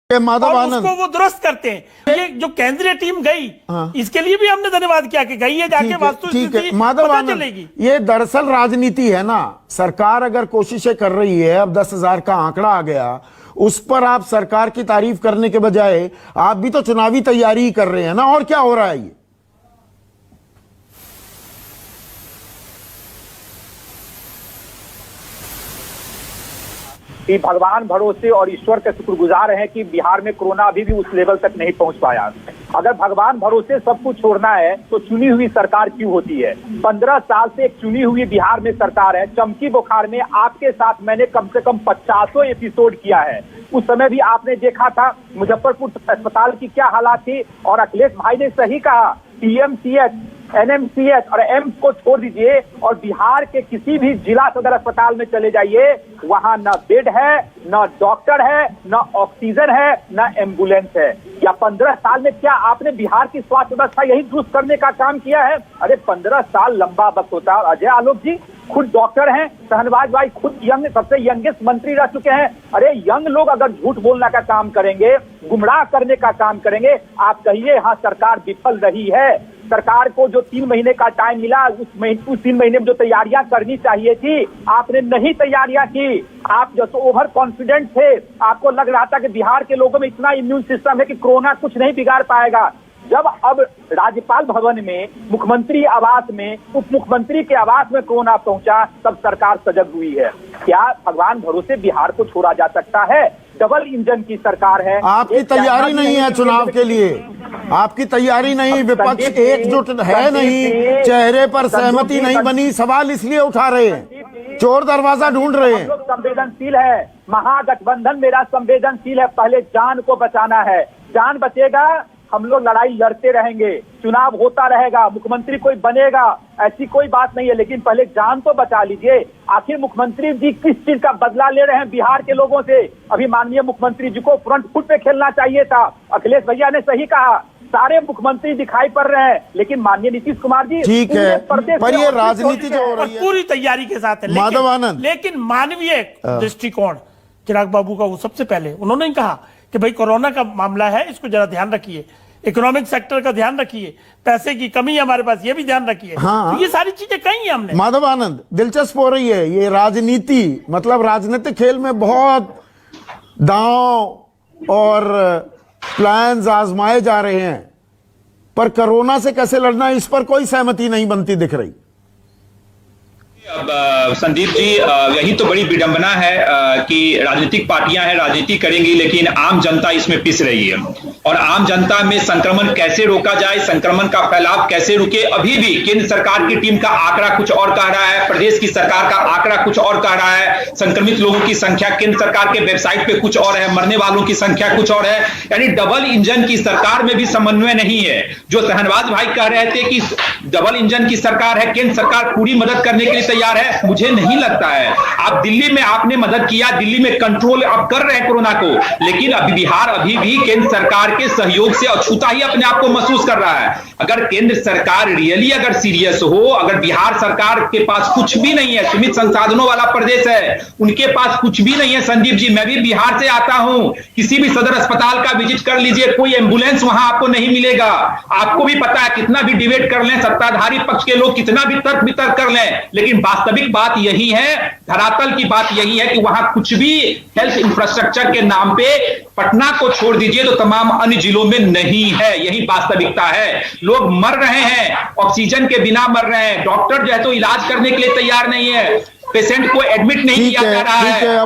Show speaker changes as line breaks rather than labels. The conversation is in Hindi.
माधव
और
आनंद
उसको वो दुरुस्त करते हैं। ये जो केंद्रीय टीम गई, इसके लिए भी हमने धन्यवाद किया कि गई है, जाके वास्तुस्थिति पता चलेगी।
ये दरअसल राजनीति है ना। सरकार अगर कोशिशें कर रही है, अब 10,000 का आंकड़ा आ गया, उस पर आप सरकार की तारीफ करने के बजाय आप भी तो चुनावी तैयारी ही कर रहे हैं ना। और क्या हो रहा है ये?
कि भगवान भरोसे और ईश्वर के शुक्रगुजार हैं कि बिहार में कोरोना अभी भी उस लेवल तक नहीं पहुंच पाया। अगर भगवान भरोसे सब कुछ छोड़ना है तो चुनी हुई सरकार क्यों होती है? 15 साल से एक चुनी हुई बिहार में सरकार है। चमकी बुखार में आपके साथ मैंने कम से कम 50 एपिसोड किया है। उस समय भी आपने देखा था मुजफ्फरपुर अस्पताल की क्या हालात थी। और अखिलेश भाई ने सही कहा, पीएमसीएच, एनएमसीएच और एम्स को छोड़ दीजिए और बिहार के किसी भी जिला सदर अस्पताल में चले जाइए, वहां न बेड है, न डॉक्टर है, न ऑक्सीजन है, न एम्बुलेंस है। या 15 साल में क्या आपने बिहार की स्वास्थ्य व्यवस्था यही दुरुस्त करने का काम किया है? अरे 15 साल लंबा वक्त होता है। अजय आलोक जी खुद डॉक्टर हैं, शहनवाज भाई खुद सबसे यंगेस्ट मंत्री रह चुके हैं। अरे यंग लोग अगर झूठ बोलने का काम करेंगे, गुमराह करने का काम करेंगे, आप कहिए हाँ सरकार विफल रही है। सरकार को जो 3 महीने का टाइम मिला, उस 3 महीने में जो तैयारियां करनी चाहिए थी, आपने नहीं तैयारियां की। आप जो ओवर कॉन्फिडेंट थे, आपको लग रहा था कि बिहार के लोगों में इतना इम्यून सिस्टम है कि कोरोना कुछ नहीं बिगाड़ पाएगा। जब अब राज्यपाल भवन में, मुख्यमंत्री आवास में, उप मुख्यमंत्री के आवास में कोरोना पहुंचा, तब सरकार सजग हुई है। क्या भगवान भरोसे बिहार को छोड़ा जा सकता है? डबल इंजन की सरकार है।
आपकी तैयारी नहीं है चुनाव के लिए, आपकी तैयारी नहीं, विपक्ष एकजुट है नहीं, चेहरे पर सहमति नहीं बनी, सवाल इसलिए उठा रहे हैं, चोर दरवाजा ढूंढ रहे हैं।
संवेदनशील है, महागठबंधन मेरा संवेदनशील है। पहले जान को बचाना है, जान बचेगा, हम लोग लड़ाई लड़ते रहेंगे, चुनाव होता रहेगा, मुख्यमंत्री कोई बनेगा, ऐसी कोई बात नहीं है, लेकिन पहले जान तो बचा लीजिए। आखिर मुख्यमंत्री जी किस चीज का बदला ले रहे हैं बिहार के लोगों से? अभी माननीय मुख्यमंत्री जी को फ्रंट फुट पे खेलना चाहिए था। अखिलेश भैया ने सही कहा, सारे मुख्यमंत्री दिखाई पड़ रहे हैं, लेकिन माननीय नीतीश कुमार जी
ठीक है, पर ये राजनीति जो हो रही है
पूरी तैयारी के साथ है।
माधव आनंद,
लेकिन मानवीय दृष्टिकोण चिराग बाबू का वो सबसे पहले उन्होंने कहा कि भाई कोरोना का मामला है, इसको जरा ध्यान रखिए, इकोनॉमिक सेक्टर का ध्यान रखिए, पैसे की कमी है हमारे पास, ये भी ध्यान रखिए।
हाँ,
तो ये सारी चीजें कही है हमने।
माधव आनंद, दिलचस्प हो रही है ये राजनीति, मतलब राजनीतिक खेल में बहुत दांव और प्लान्स आजमाए जा रहे हैं, पर कोरोना से कैसे लड़ना, इस पर कोई सहमति नहीं बनती दिख रही।
अब संदीप जी, यही तो बड़ी विडंबना है कि राजनीतिक पार्टियां हैं, राजनीति करेंगी, लेकिन आम जनता इसमें पिस रही है। और आम जनता में संक्रमण कैसे रोका जाए, संक्रमण का फैलाव कैसे रुके, अभी भी केंद्र सरकार की टीम का आंकड़ा कुछ और कह रहा है, प्रदेश की सरकार का आंकड़ा कुछ और कह रहा है, संक्रमित लोगों की संख्या केंद्र सरकार के वेबसाइट पे कुछ और है, मरने वालों की संख्या कुछ और है। यानी डबल इंजन की सरकार में भी समन्वय नहीं है। जो शहनवाज भाई कह रहे थे कि डबल इंजन की सरकार है, केंद्र सरकार पूरी मदद करने के लिए तैयार है, मुझे नहीं लगता है। आप दिल्ली में आपने मदद किया, दिल्ली में कंट्रोल आप कर रहे हैं कोरोना को, लेकिन अभी बिहार अभी भी केंद्र सरकार के सहयोग से अछूता ही अपने आप को महसूस कर रहा है। अगर केंद्र सरकार रियली अगर सीरियस हो, अगर बिहार सरकार के पास कुछ भी नहीं है, सीमित संसाधनों वाला प्रदेश है, उनके पास कुछ भी नहीं है। संदीप जी, मैं भी बिहार से आता हूं, किसी भी सदर अस्पताल का विजिट कर लीजिए, कोई एम्बुलेंस वहां आपको नहीं मिलेगा। आपको भी पता है, कितना भी डिबेट कर लें, सत्ताधारी पक्ष के लोग कितना भी तर्क वितर्क कर लें, लेकिन वास्तविक बात यही है, धरातल की बात यही है कि वहां कुछ भी हेल्थ इंफ्रास्ट्रक्चर के नाम पे, पटना को छोड़ दीजिए तो तमाम अन्य जिलों में नहीं है। यही वास्तविकता है। लोग मर रहे हैं, ऑक्सीजन के बिना मर रहे हैं, डॉक्टर जो है तो इलाज करने के लिए तैयार नहीं है, पेशेंट को एडमिट नहीं किया जा रहा है।